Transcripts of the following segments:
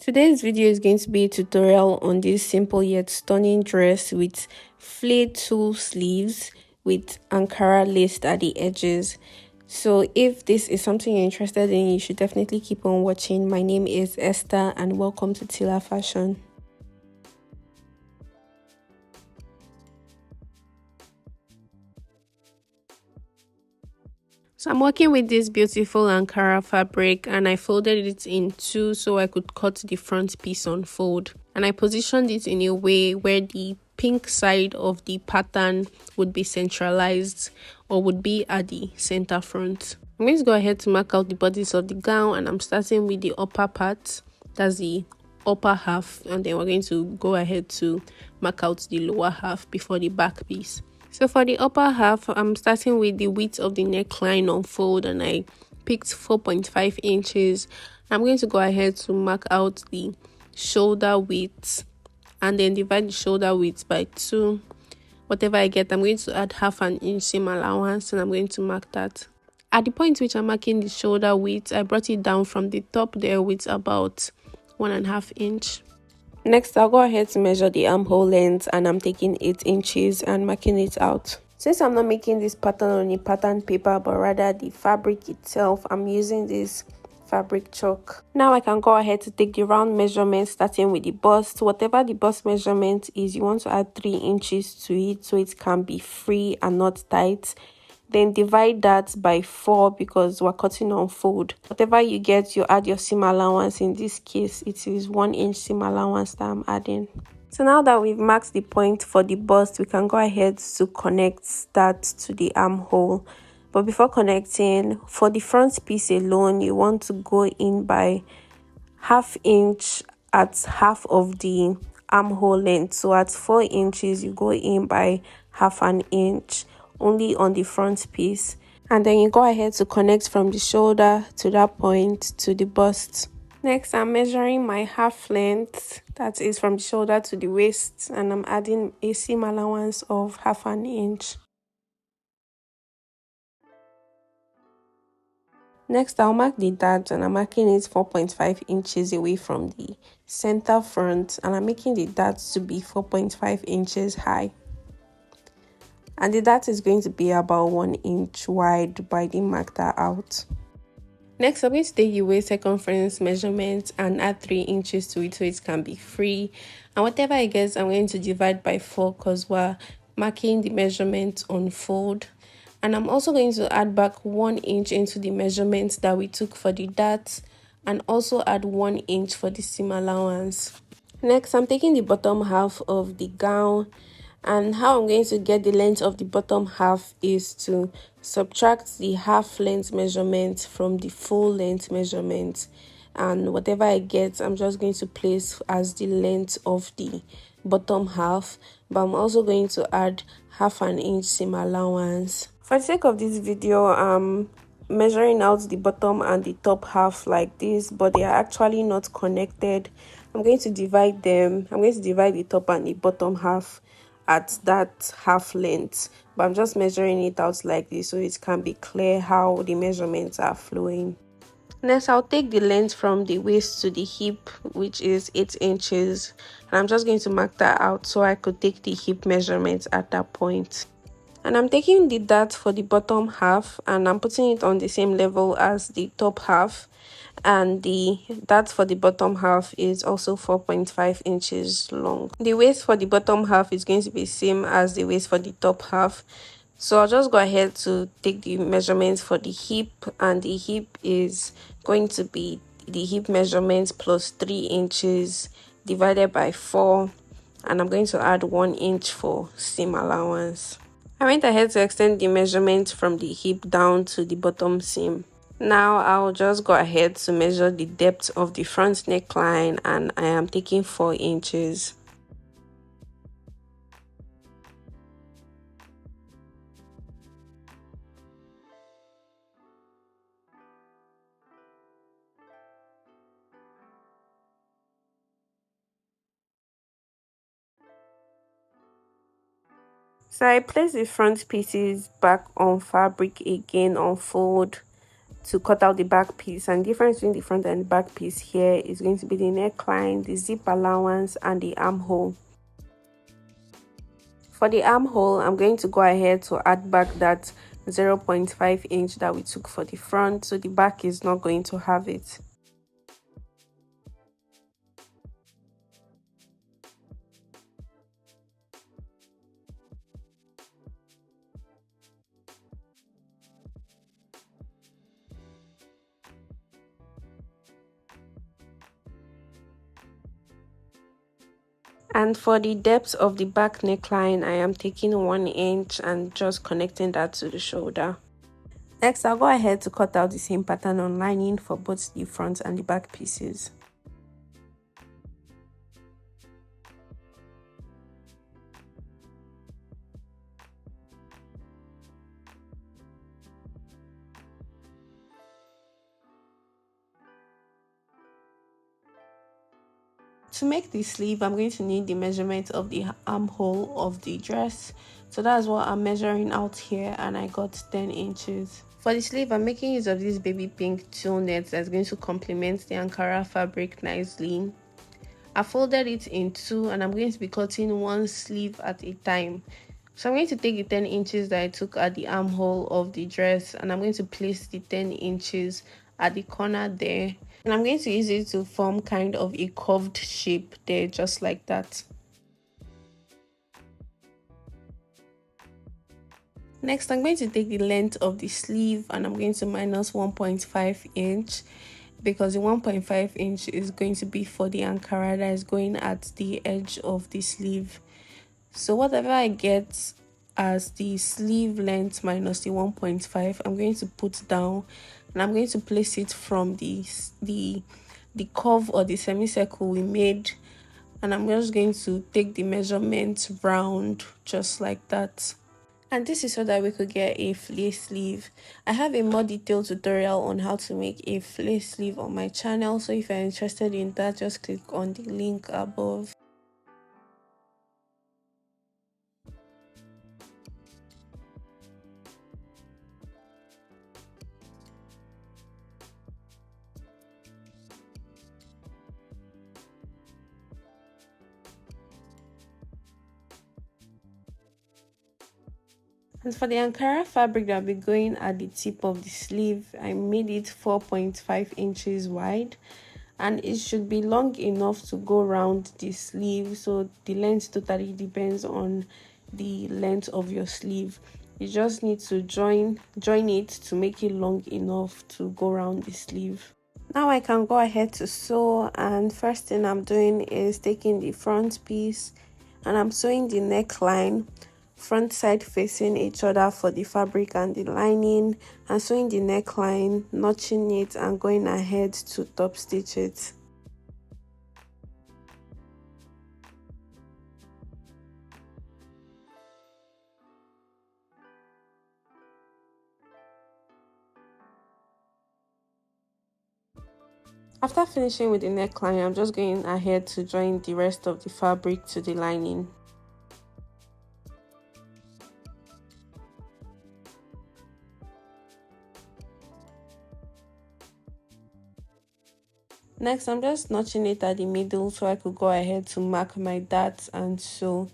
Today's video is going to be a tutorial on this simple yet stunning dress with flayed tulle sleeves with Ankara lace at the edges. So if this is something you're interested in, you should definitely keep on watching. My name is Esther and welcome to Tulle Fashion. So I'm working with this beautiful Ankara fabric and I folded it in two so I could cut the front piece on fold. And I positioned it in a way where the pink side of the pattern would be centralized or would be at the center front. I'm going to go ahead to mark out the bodice of the gown and I'm starting with the upper part, that's the upper half, and then we're going to go ahead to mark out the lower half before the back piece. So for the upper half, I'm starting with the width of the neckline on fold and I picked 4.5 inches. I'm going to go ahead to mark out the shoulder width and then divide the shoulder width by 2. Whatever I get, I'm going to add half an inch seam allowance and I'm going to mark that. At the point which I'm marking the shoulder width, I brought it down from the top there with about 1.5 inch. Next, I'll go ahead to measure the armhole length and I'm taking 8 inches and marking it out. Since I'm not making this pattern on a pattern paper but rather the fabric itself, I'm using this fabric chalk. Now I can go ahead to take the round measurement starting with the bust. Whatever the bust measurement is, you want to add 3 inches to it so it can be free and not tight. Then divide that by 4 because we're cutting on fold. Whatever you get, you add your seam allowance. In this case, it is 1 inch seam allowance that I'm adding. So now that we've marked the point for the bust, we can go ahead to connect that to the armhole. But before connecting, for the front piece alone, you want to go in by 1/2 inch at half of the armhole length. So at 4 inches, you go in by 1/2 inch only on the front piece, and then you go ahead to connect from the shoulder to that point to the bust. Next, I'm measuring my half length, that is from the shoulder to the waist, and I'm adding a seam allowance of 1/2 inch. Next, I'll mark the dart and I'm marking it 4.5 inches away from the center front, and I'm making the dart to be 4.5 inches high. And the dart is going to be about 1 inch wide, but I didn't mark that out. Next, I'm going to take the waist circumference measurement and add 3 inches to it so it can be free. And whatever I get, I'm going to divide by 4 because we're marking the measurement on fold. And I'm also going to add back 1 inch into the measurement that we took for the dart and also add 1 inch for the seam allowance. Next, I'm taking the bottom half of the gown, and how I'm going to get the length of the bottom half is to subtract the half length measurement from the full length measurement, and whatever I get, I'm just going to place as the length of the bottom half, but I'm also going to add 1/2 inch seam allowance. For the sake of this video, I'm measuring out the bottom and the top half like this, but they are actually not connected. I'm going to divide them. I'm going to divide the top and the bottom half at that half length, but I'm just measuring it out like this so it can be clear how the measurements are flowing. Next, I'll take the length from the waist to the hip, which is 8 inches, and I'm just going to mark that out so I could take the hip measurements at that point. And I'm taking the dart for the bottom half and I'm putting it on the same level as the top half, and the dart for the bottom half is also 4.5 inches long. The waist for the bottom half is going to be same as the waist for the top half, so I'll just go ahead to take the measurements for the hip, and the hip is going to be the hip measurement plus 3 inches divided by 4, and I'm going to add 1 inch for seam allowance. I went ahead to extend the measurement from the hip down to the bottom seam. Now I'll just go ahead to measure the depth of the front neckline, and I am taking 4 inches. So I place the front pieces back on fabric again on fold, to cut out the back piece. And the difference between the front and the back piece here is going to be the neckline, the zip allowance, and the armhole. For the armhole, I'm going to go ahead to add back that 0.5 inch that we took for the front, so the back is not going to have it. And for the depth of the back neckline, I am taking 1 inch and just connecting that to the shoulder. Next, I'll go ahead to cut out the same pattern on lining for both the front and the back pieces. To make the sleeve, I'm going to need the measurement of the armhole of the dress. So that's what I'm measuring out here, and I got 10 inches. For the sleeve, I'm making use of this baby pink tulle net that's going to complement the Ankara fabric nicely. I folded it in two, and I'm going to be cutting one sleeve at a time. So I'm going to take the 10 inches that I took at the armhole of the dress, and I'm going to place the 10 inches at the corner there. And I'm going to use it to form kind of a curved shape there, just like that. Next, I'm going to take the length of the sleeve and I'm going to minus 1.5 inch because the 1.5 inch is going to be for the Ankara that is going at the edge of the sleeve. So whatever I get as the sleeve length minus the 1.5, I'm going to put down, and I'm going to place it from the curve or the semicircle we made, and I'm just going to take the measurement round just like that. And this is so that we could get a flace sleeve. I have a more detailed tutorial on how to make a flace sleeve on my channel, so if you're interested in that, just click on the link above. And for the Ankara fabric that will be going at the tip of the sleeve, I made it 4.5 inches wide, and it should be long enough to go around the sleeve. So the length totally depends on the length of your sleeve. You just need to join it to make it long enough to go around the sleeve. Now I can go ahead to sew, and first thing I'm doing is taking the front piece and I'm sewing the neckline front side facing each other for the fabric and the lining, and sewing the neckline, notching it and going ahead to top stitch it. After finishing with the neckline, I'm just going ahead to join the rest of the fabric to the lining. Next, I'm just notching it at the middle so I could go ahead to mark my darts and sew.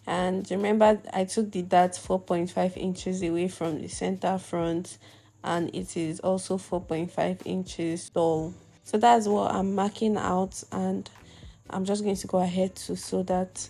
And remember, I took the darts 4.5 inches away from the center front, and it is also 4.5 inches tall. So that's what I'm marking out, and I'm just going to go ahead to sew that.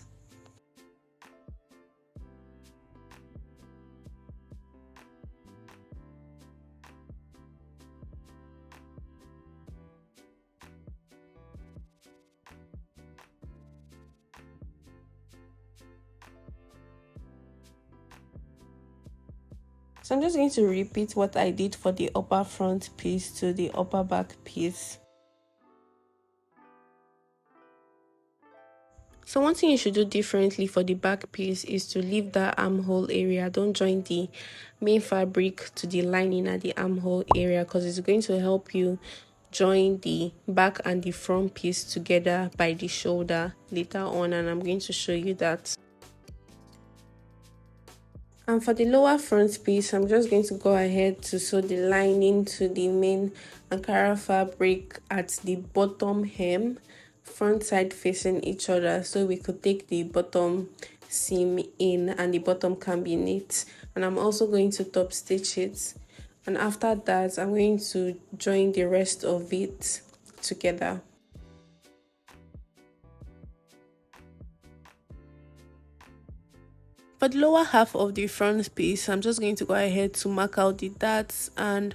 So I'm just going to repeat what I did for the upper front piece to the upper back piece. So one thing you should do differently for the back piece is to leave that armhole area. Don't join the main fabric to the lining at the armhole area, because it's going to help you join the back and the front piece together by the shoulder later on, and I'm going to show you that. And for the lower front piece, I'm just going to go ahead to sew the lining to the main Ankara fabric at the bottom hem, front side facing each other, so we could take the bottom seam in and the bottom can be knit. And I'm also going to top stitch it, and after that I'm going to join the rest of it together. For the lower half of the front piece, I'm just going to go ahead to mark out the darts, and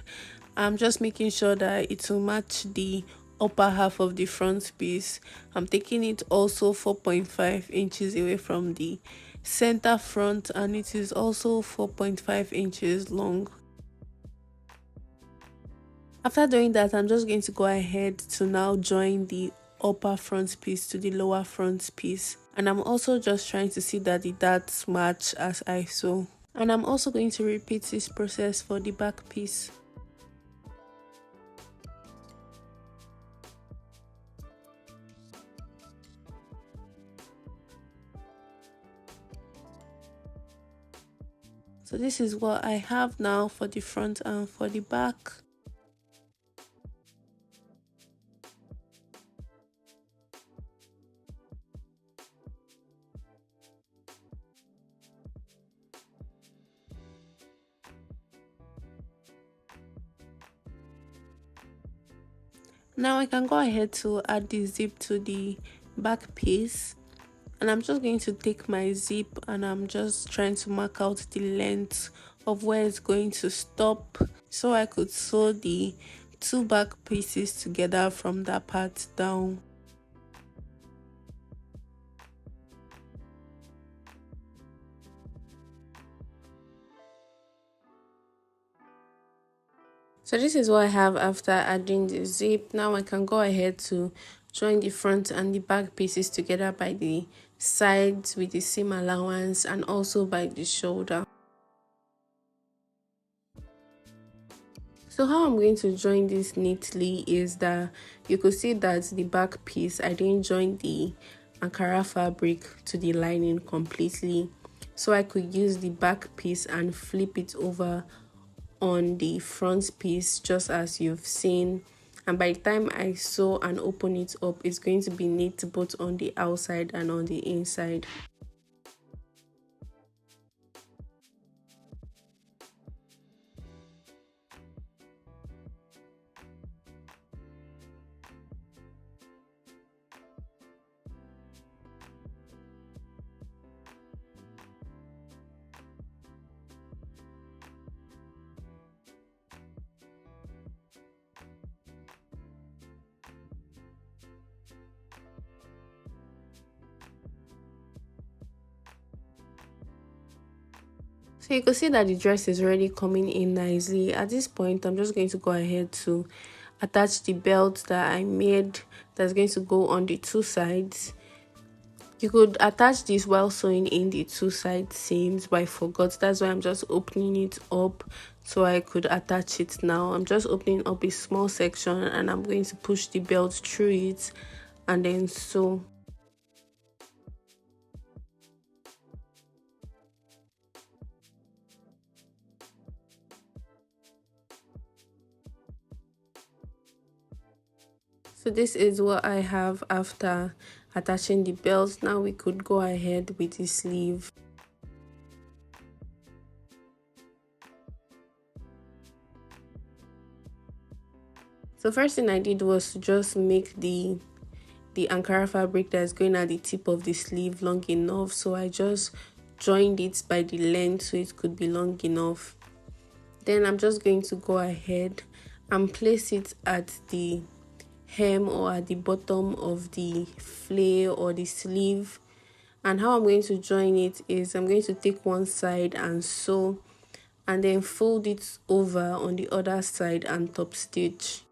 I'm just making sure that it will match the upper half of the front piece. I'm taking it also 4.5 inches away from the center front, and it is also 4.5 inches long. After doing that, I'm just going to go ahead to now join the upper front piece to the lower front piece, and I'm also just trying to see that the darts match as I sew. And I'm also going to repeat this process for the back piece. So this is what I have now for the front and for the back. Now I can go ahead to add the zip to the back piece, and I'm just going to take my zip and I'm just trying to mark out the length of where it's going to stop, so I could sew the two back pieces together from that part down. So this is what I have after adding the zip. Now I can go ahead to join the front and the back pieces together by the sides with the seam allowance and also by the shoulder. So how I'm going to join this neatly is that you could see that the back piece, I didn't join the Ankara fabric to the lining completely, so I could use the back piece and flip it over on the front piece just as you've seen, and by the time I sew and open it up, it's going to be neat both on the outside and on the inside. So you can see that the dress is already coming in nicely. At this point, I'm just going to go ahead to attach the belt that I made that's going to go on the two sides. You could attach this while sewing in the two side seams, but I forgot. That's why I'm just opening it up so I could attach it now. I'm just opening up a small section and I'm going to push the belt through it and then sew. So this is what I have after attaching the belt. Now we could go ahead with the sleeve. So first thing I did was to just make the Ankara fabric that's going at the tip of the sleeve long enough, so I just joined it by the length so it could be long enough. Then I'm just going to go ahead and place it at the hem or at the bottom of the flare or the sleeve. And how I'm going to join it is I'm going to take one side and sew, and then fold it over on the other side and top stitch.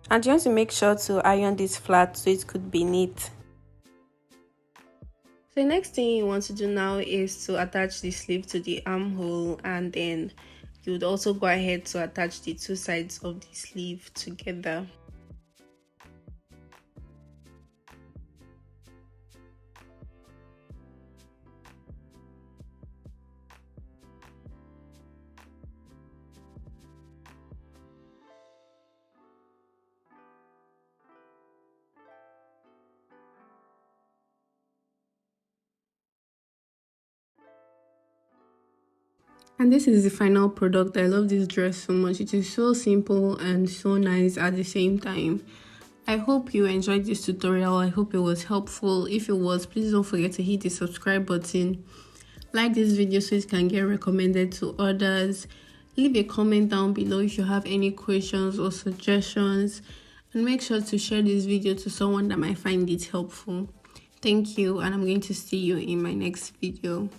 And you want to make sure to iron this flat so it could be neat. So the next thing you want to do now is to attach the sleeve to the armhole, and then you would also go ahead to attach the two sides of the sleeve together. And this is the final product. I love this dress so much. It is so simple and so nice at the same time. I hope you enjoyed this tutorial. I hope it was helpful. If it was, please don't forget to hit the subscribe button. Like this video so it can get recommended to others. Leave a comment down below if you have any questions or suggestions. And make sure to share this video to someone that might find it helpful. Thank you, and I'm going to see you in my next video.